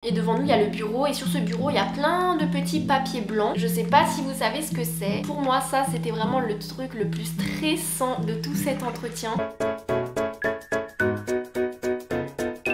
Et devant nous il y a le bureau et sur ce bureau il y a plein de petits papiers blancs. Je sais pas si vous savez ce que c'est. Pour moi ça c'était vraiment le truc le plus stressant de tout cet entretien.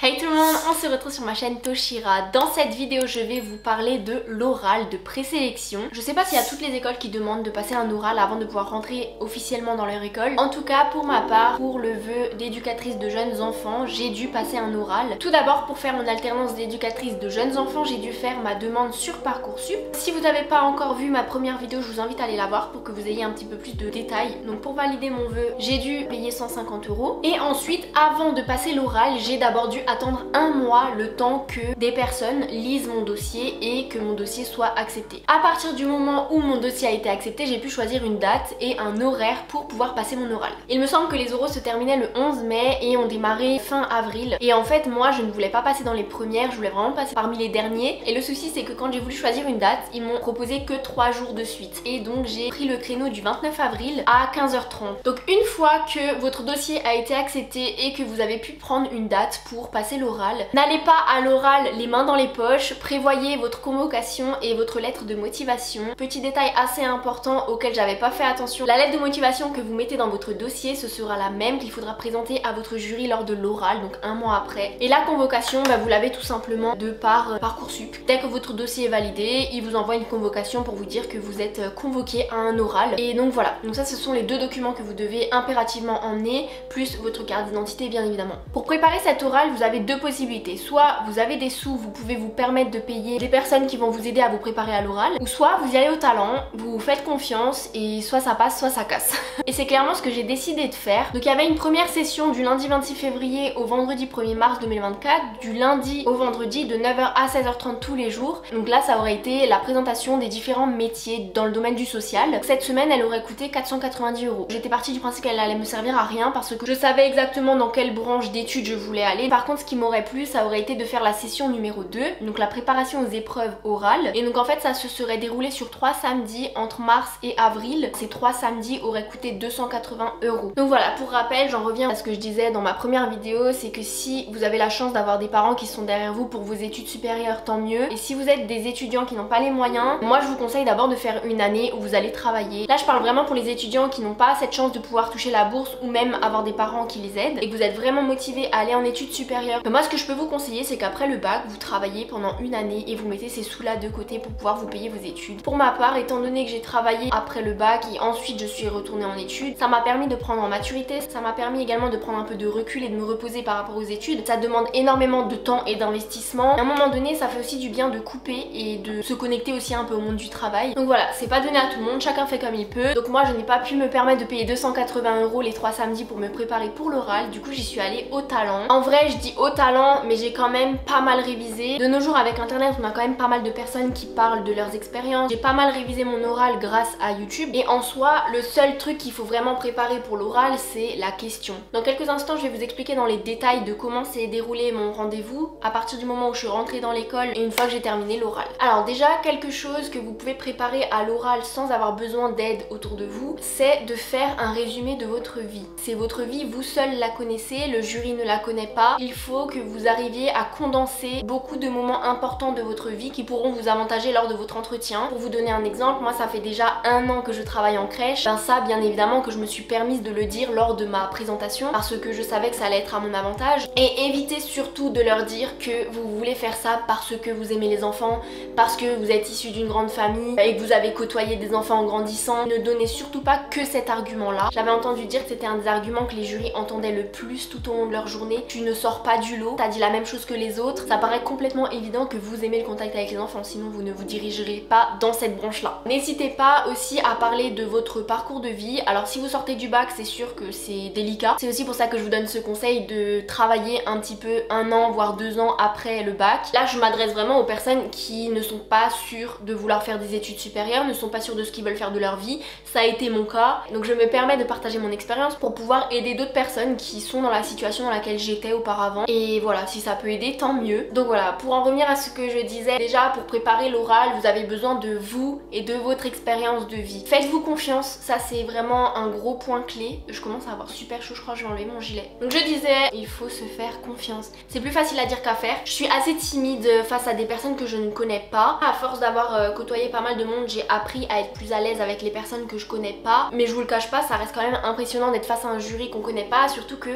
Hey tout le monde, on se retrouve sur ma chaîne Toshira. Dans cette vidéo je vais vous parler de l'oral de présélection. Je sais pas s'il y a toutes les écoles qui demandent de passer un oral avant de pouvoir rentrer officiellement dans leur école. En tout cas pour ma part, pour le vœu d'éducatrice de jeunes enfants, j'ai dû passer un oral. Tout d'abord pour faire mon alternance d'éducatrice de jeunes enfants, j'ai dû faire ma demande sur Parcoursup. Si vous n'avez pas encore vu ma première vidéo, je vous invite à aller la voir pour que vous ayez un petit peu plus de détails. Donc pour valider mon vœu, j'ai dû payer 150 €. Et ensuite, avant de passer l'oral, j'ai d'abord dû attendre un mois le temps que des personnes lisent mon dossier et que mon dossier soit accepté. À partir du moment où mon dossier a été accepté, j'ai pu choisir une date et un horaire pour pouvoir passer mon oral. Il me semble que les oraux se terminaient le 11 mai et ont démarré fin avril. Et en fait, moi, je ne voulais pas passer dans les premières, je voulais vraiment passer parmi les derniers. Et le souci, c'est que quand j'ai voulu choisir une date, ils m'ont proposé que 3 jours de suite. Et donc, j'ai pris le créneau du 29 avril à 15h30. Donc, une fois que votre dossier a été accepté et que vous avez pu prendre une date pour passer l'oral, n'allez pas à l'oral les mains dans les poches, prévoyez votre convocation et votre lettre de motivation. Petit détail assez important auquel j'avais pas fait attention, la lettre de motivation que vous mettez dans votre dossier, ce sera la même qu'il faudra présenter à votre jury lors de l'oral, donc un mois après. Et la convocation, vous l'avez tout simplement de par Parcoursup. Dès que votre dossier est validé, il vous envoie une convocation pour vous dire que vous êtes convoqué à un oral. Et donc voilà, donc ça ce sont les deux documents que vous devez impérativement emmener, plus votre carte d'identité bien évidemment. Pour préparer cet oral, vous avez deux possibilités. Soit vous avez des sous, vous pouvez vous permettre de payer des personnes qui vont vous aider à vous préparer à l'oral, ou soit vous y allez au talent, vous faites confiance et soit ça passe, soit ça casse. Et c'est clairement ce que j'ai décidé de faire. Donc il y avait une première session du lundi 26 février au vendredi 1er mars 2024, du lundi au vendredi de 9h à 16h30 tous les jours. Donc là ça aurait été la présentation des différents métiers dans le domaine du social. Cette semaine elle aurait coûté 490 €. J'étais partie du principe qu'elle allait me servir à rien parce que je savais exactement dans quelle branche d'études je voulais aller. Par contre ce qui m'aurait plu, ça aurait été de faire la session numéro 2, donc la préparation aux épreuves orales. Et donc en fait ça se serait déroulé sur 3 samedis entre mars et avril. Ces 3 samedis auraient coûté 280 €. Donc voilà, pour rappel, j'en reviens à ce que je disais dans ma première vidéo, c'est que si vous avez la chance d'avoir des parents qui sont derrière vous pour vos études supérieures, tant mieux. Et si vous êtes des étudiants qui n'ont pas les moyens, moi je vous conseille d'abord de faire une année où vous allez travailler. Là je parle vraiment pour les étudiants qui n'ont pas cette chance de pouvoir toucher la bourse ou même avoir des parents qui les aident et que vous êtes vraiment motivés à aller en études supérieures. Mais moi ce que je peux vous conseiller, c'est qu'après le bac, vous travaillez pendant une année et vous mettez ces sous-là de côté pour pouvoir vous payer vos études. Pour ma part, étant donné que j'ai travaillé après le bac et ensuite je suis retournée en études, ça m'a permis de prendre en maturité, ça m'a permis également de prendre un peu de recul et de me reposer par rapport aux études. Ça demande énormément de temps et d'investissement. À un moment donné, ça fait aussi du bien de couper et de se connecter aussi un peu au monde du travail. Donc voilà, c'est pas donné à tout le monde, chacun fait comme il peut. Donc moi, je n'ai pas pu me permettre de payer 280 € les 3 samedis pour me préparer pour l'oral. Du coup, j'y suis allée au talent. En vrai, je dis au talent, mais j'ai quand même pas mal révisé. De nos jours avec internet on a quand même pas mal de personnes qui parlent de leurs expériences. J'ai pas mal révisé mon oral grâce à YouTube et en soi le seul truc qu'il faut vraiment préparer pour l'oral c'est la question. Dans quelques instants je vais vous expliquer dans les détails de comment s'est déroulé mon rendez-vous à partir du moment où je suis rentrée dans l'école et une fois que j'ai terminé l'oral. Alors déjà quelque chose que vous pouvez préparer à l'oral sans avoir besoin d'aide autour de vous, c'est de faire un résumé de votre vie. C'est votre vie, vous seul la connaissez, le jury ne la connaît pas. Il faut que vous arriviez à condenser beaucoup de moments importants de votre vie qui pourront vous avantager lors de votre entretien. Pour vous donner un exemple, moi ça fait déjà 1 an que je travaille en crèche. Ça bien évidemment que je me suis permise de le dire lors de ma présentation parce que je savais que ça allait être à mon avantage. Et évitez surtout de leur dire que vous voulez faire ça parce que vous aimez les enfants, parce que vous êtes issu d'une grande famille et que vous avez côtoyé des enfants en grandissant. Ne donnez surtout pas que cet argument là. J'avais entendu dire que c'était un des arguments que les jurys entendaient le plus tout au long de leur journée. Tu ne sors pas du lot, t'as dit la même chose que les autres. Ça paraît complètement évident que vous aimez le contact avec les enfants, sinon vous ne vous dirigerez pas dans cette branche là. N'hésitez pas aussi à parler de votre parcours de vie. Alors si vous sortez du bac, c'est sûr que c'est délicat. C'est aussi pour ça que je vous donne ce conseil de travailler un petit peu 1 an voire 2 ans après le bac. Là je m'adresse vraiment aux personnes qui ne sont pas sûres de vouloir faire des études supérieures, ne sont pas sûres de ce qu'ils veulent faire de leur vie. Ça a été mon cas, donc je me permets de partager mon expérience pour pouvoir aider d'autres personnes qui sont dans la situation dans laquelle j'étais auparavant. Et voilà, si ça ça peut aider, tant mieux. Donc voilà, pour en revenir à ce que je disais, déjà pour préparer l'oral, vous avez besoin de vous et de votre expérience de vie. Faites-vous confiance, ça c'est vraiment un gros point clé. Je commence à avoir super chaud, je crois que je vais enlever mon gilet. Donc je disais, il faut se faire confiance. C'est plus facile à dire qu'à faire. Je suis assez timide face à des personnes que je ne connais pas. À force d'avoir côtoyé pas mal de monde, j'ai appris à être plus à l'aise avec les personnes que je connais pas. Mais je vous le cache pas, ça reste quand même impressionnant d'être face à un jury qu'on connaît pas, surtout que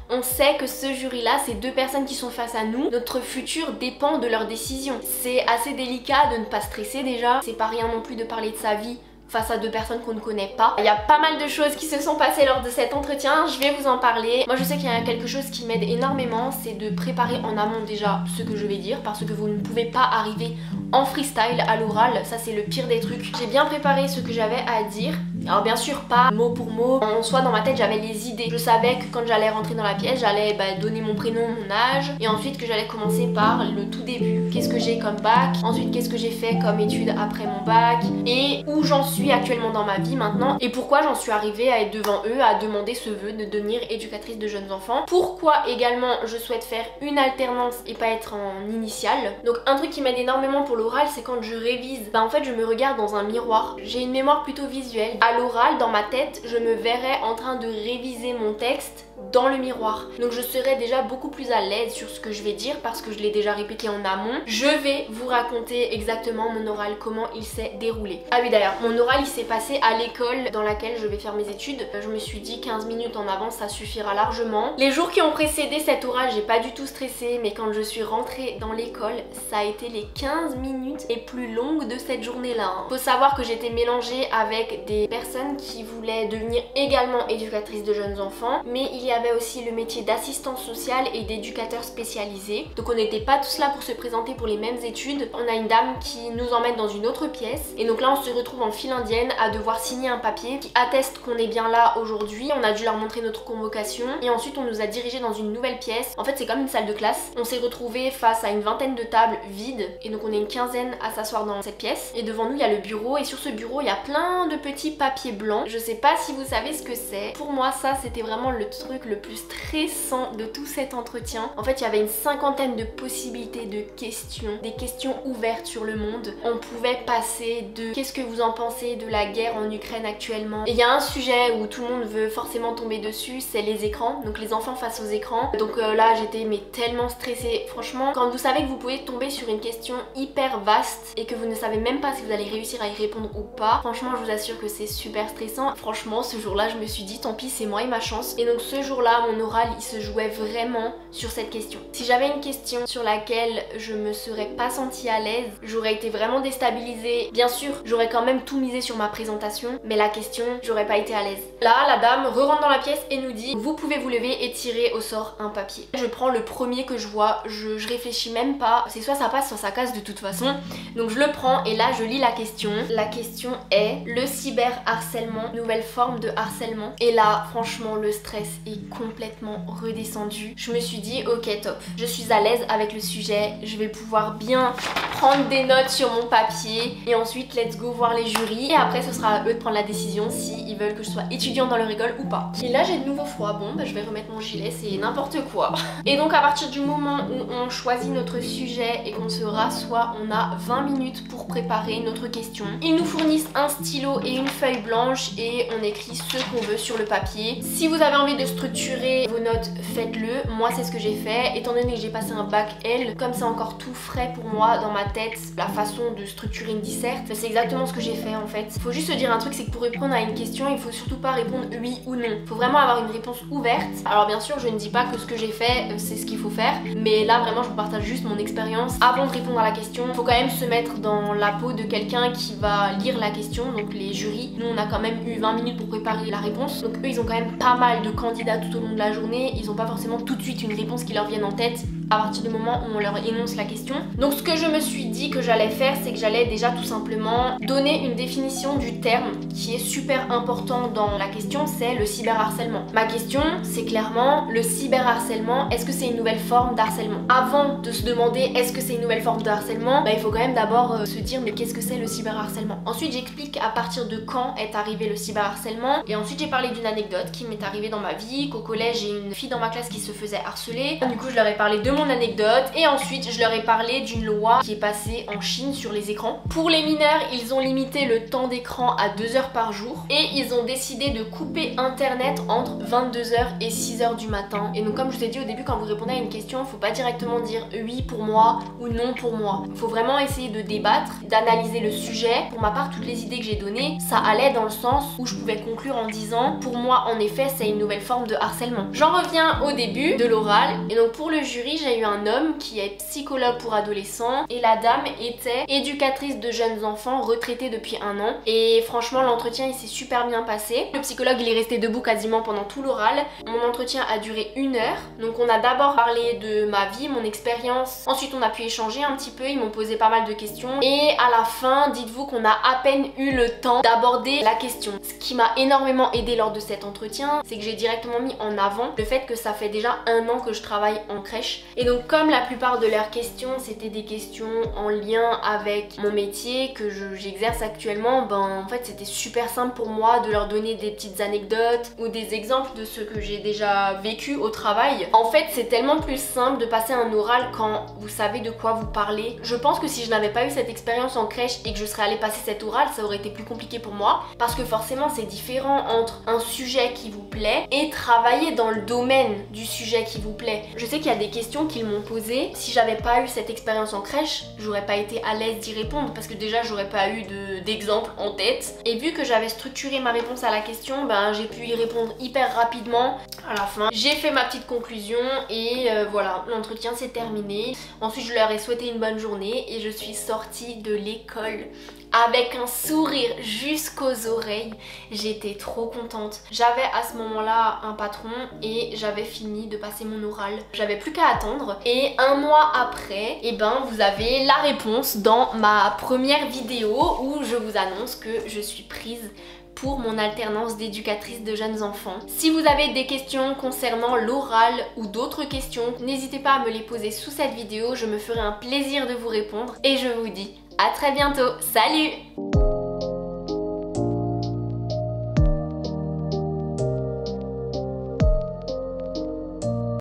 on sait que ce jury-là, c'est deux personnes qui sont face à nous. Notre futur dépend de leurs décisions. C'est assez délicat de ne pas stresser déjà. C'est pas rien non plus de parler de sa vie face à deux personnes qu'on ne connaît pas. Il y a pas mal de choses qui se sont passées lors de cet entretien, je vais vous en parler. Moi je sais qu'il y a quelque chose qui m'aide énormément, c'est de préparer en amont déjà ce que je vais dire, parce que vous ne pouvez pas arriver en freestyle à l'oral, ça c'est le pire des trucs. J'ai bien préparé ce que j'avais à dire. Alors bien sûr pas mot pour mot, en soi dans ma tête j'avais les idées. Je savais que quand j'allais rentrer dans la pièce, j'allais donner mon prénom, mon âge, et ensuite que j'allais commencer par le tout début. Qu'est-ce que j'ai comme bac, ensuite qu'est-ce que j'ai fait comme études après mon bac, et où j'en suis actuellement dans ma vie maintenant, et pourquoi j'en suis arrivée à être devant eux, à demander ce vœu de devenir éducatrice de jeunes enfants. Pourquoi également je souhaite faire une alternance et pas être en initiale. Donc un truc qui m'aide énormément pour l'oral, c'est quand je révise, en fait je me regarde dans un miroir. J'ai une mémoire plutôt visuelle. À l'oral, dans ma tête, je me verrais en train de réviser mon texte dans le miroir. Donc je serai déjà beaucoup plus à l'aise sur ce que je vais dire parce que je l'ai déjà répété en amont. Je vais vous raconter exactement mon oral, comment il s'est déroulé. Ah oui d'ailleurs, mon oral il s'est passé à l'école dans laquelle je vais faire mes études. Je me suis dit 15 minutes en avance ça suffira largement. Les jours qui ont précédé cet oral, j'ai pas du tout stressé, mais quand je suis rentrée dans l'école, ça a été les 15 minutes les plus longues de cette journée-là. Faut savoir que j'étais mélangée avec des personnes qui voulaient devenir également éducatrices de jeunes enfants, mais il y avait aussi le métier d'assistante sociale et d'éducateur spécialisé. Donc on n'était pas tous là pour se présenter pour les mêmes études. On a une dame qui nous emmène dans une autre pièce et donc là on se retrouve en file indienne à devoir signer un papier qui atteste qu'on est bien là aujourd'hui. On a dû leur montrer notre convocation et ensuite on nous a dirigés dans une nouvelle pièce. En fait c'est comme une salle de classe. On s'est retrouvé face à une vingtaine de tables vides et donc on est une quinzaine à s'asseoir dans cette pièce et devant nous il y a le bureau et sur ce bureau il y a plein de petits papiers blancs. Je sais pas si vous savez ce que c'est. Pour moi ça c'était vraiment le truc le plus stressant de tout cet entretien. En fait il y avait une cinquantaine de possibilités de questions, des questions ouvertes sur le monde. On pouvait passer de qu'est-ce que vous en pensez de la guerre en Ukraine actuellement. Et il y a un sujet où tout le monde veut forcément tomber dessus, c'est les écrans, donc les enfants face aux écrans. Donc là j'étais mais tellement stressée. Franchement, quand vous savez que vous pouvez tomber sur une question hyper vaste et que vous ne savez même pas si vous allez réussir à y répondre ou pas, franchement je vous assure que c'est super stressant. Franchement ce jour-là je me suis dit tant pis c'est moi et ma chance. Et donc ce jour-là mon oral il se jouait vraiment sur cette question. Si j'avais une question sur laquelle je me serais pas sentie à l'aise, j'aurais été vraiment déstabilisée. Bien sûr j'aurais quand même tout misé sur ma présentation, mais la question j'aurais pas été à l'aise. Là la dame re-rentre dans la pièce et nous dit vous pouvez vous lever et tirer au sort un papier. Je prends le premier que je vois, je réfléchis même pas, c'est soit ça passe soit ça casse de toute façon. Donc je le prends et là je lis la question. La question est le cyberharcèlement, nouvelle forme de harcèlement. Et là franchement le stress est complètement redescendu. Je me suis dit ok top, je suis à l'aise avec le sujet, je vais pouvoir bien prendre des notes sur mon papier et ensuite let's go voir les jurys et après ce sera à eux de prendre la décision si ils veulent que je sois étudiante dans leur école ou pas. Et là j'ai de nouveau froid, bon je vais remettre mon gilet, c'est n'importe quoi. Et donc à partir du moment où on choisit notre sujet et qu'on se rassoit, on a 20 minutes pour préparer notre question. Ils nous fournissent un stylo et une feuille blanche et on écrit ce qu'on veut sur le papier. Si vous avez envie de structurer vos notes, faites-le. Moi c'est ce que j'ai fait, étant donné que j'ai passé un bac L, comme c'est encore tout frais pour moi dans ma tête, la façon de structurer une disserte, c'est exactement ce que j'ai fait en fait. Faut juste se dire un truc, c'est que pour répondre à une question, il faut surtout pas répondre oui ou non. Faut vraiment avoir une réponse ouverte. Alors bien sûr je ne dis pas que ce que j'ai fait c'est ce qu'il faut faire, mais là vraiment je vous partage juste mon expérience. Avant de répondre à la question, faut quand même se mettre dans la peau de quelqu'un qui va lire la question, donc les jurys. Nous on a quand même eu 20 minutes pour préparer la réponse, donc eux ils ont quand même pas mal de candidats tout au long de la journée, ils ont pas forcément tout de suite une réponse qui leur vienne en tête à partir du moment où on leur énonce la question. Donc ce que je me suis dit que j'allais faire, c'est que j'allais déjà tout simplement donner une définition du terme qui est super important dans la question, c'est le cyberharcèlement. Ma question c'est clairement le cyberharcèlement, est-ce que c'est une nouvelle forme d'harcèlement? Avant de se demander est-ce que c'est une nouvelle forme de harcèlement, il faut quand même d'abord se dire mais qu'est-ce que c'est le cyberharcèlement? Ensuite j'explique à partir de quand est arrivé le cyberharcèlement et ensuite j'ai parlé d'une anecdote qui m'est arrivée dans ma vie, qu'au collège j'ai une fille dans ma classe qui se faisait harceler. Du coup je leur ai parlé de mon anecdote et ensuite je leur ai parlé d'une loi qui est passée en Chine sur les écrans. Pour les mineurs, ils ont limité le temps d'écran à 2 heures par jour et ils ont décidé de couper internet entre 22h et 6h du matin. Et donc comme je vous ai dit au début, quand vous répondez à une question, faut pas directement dire oui pour moi ou non pour moi. Faut vraiment essayer de débattre, d'analyser le sujet. Pour ma part, toutes les idées que j'ai données, ça allait dans le sens où je pouvais conclure en disant pour moi en effet c'est une nouvelle forme de harcèlement. J'en reviens au début de l'oral et donc pour le jury j'ai eu un homme qui est psychologue pour adolescents et la dame était éducatrice de jeunes enfants retraitée depuis 1 an et franchement l'entretien il s'est super bien passé. Le psychologue il est resté debout quasiment pendant tout l'oral. Mon entretien a duré 1 heure, donc on a d'abord parlé de ma vie, mon expérience, ensuite on a pu échanger un petit peu, ils m'ont posé pas mal de questions et à la fin dites-vous qu'on a à peine eu le temps d'aborder la question. Ce qui m'a énormément aidé lors de cet entretien, c'est que j'ai directement mis en avant le fait que ça fait déjà 1 an que je travaille en crèche et donc comme la plupart de leurs questions c'était des questions en lien avec mon métier que j'exerce actuellement, ben en fait c'était super simple pour moi de leur donner des petites anecdotes ou des exemples de ce que j'ai déjà vécu au travail. En fait c'est tellement plus simple de passer un oral quand vous savez de quoi vous parlez. Je pense que si je n'avais pas eu cette expérience en crèche et que je serais allée passer cet oral, ça aurait été plus compliqué pour moi parce que forcément c'est différent entre un sujet qui vous plaît et travailler dans le domaine du sujet qui vous plaît. Je sais qu'il y a des questions qu'ils m'ont posées. Si j'avais pas eu cette expérience en crèche, j'aurais pas été à l'aise d'y répondre parce que déjà j'aurais pas eu d'exemple en tête. Et vu que j'avais structuré ma réponse à la question, ben j'ai pu y répondre hyper rapidement. À la fin, j'ai fait ma petite conclusion et voilà, l'entretien s'est terminé. Ensuite je leur ai souhaité une bonne journée et je suis sortie de l'école avec un sourire jusqu'aux oreilles. J'étais trop contente. J'avais à ce moment-là un patron et j'avais fini de passer mon oral. J'avais plus qu'à attendre et 1 mois après, et ben vous avez la réponse dans ma première vidéo où je vous annonce que je suis prise pour mon alternance d'éducatrice de jeunes enfants. Si vous avez des questions concernant l'oral ou d'autres questions, n'hésitez pas à me les poser sous cette vidéo, je me ferai un plaisir de vous répondre et je vous dis à très bientôt. Salut!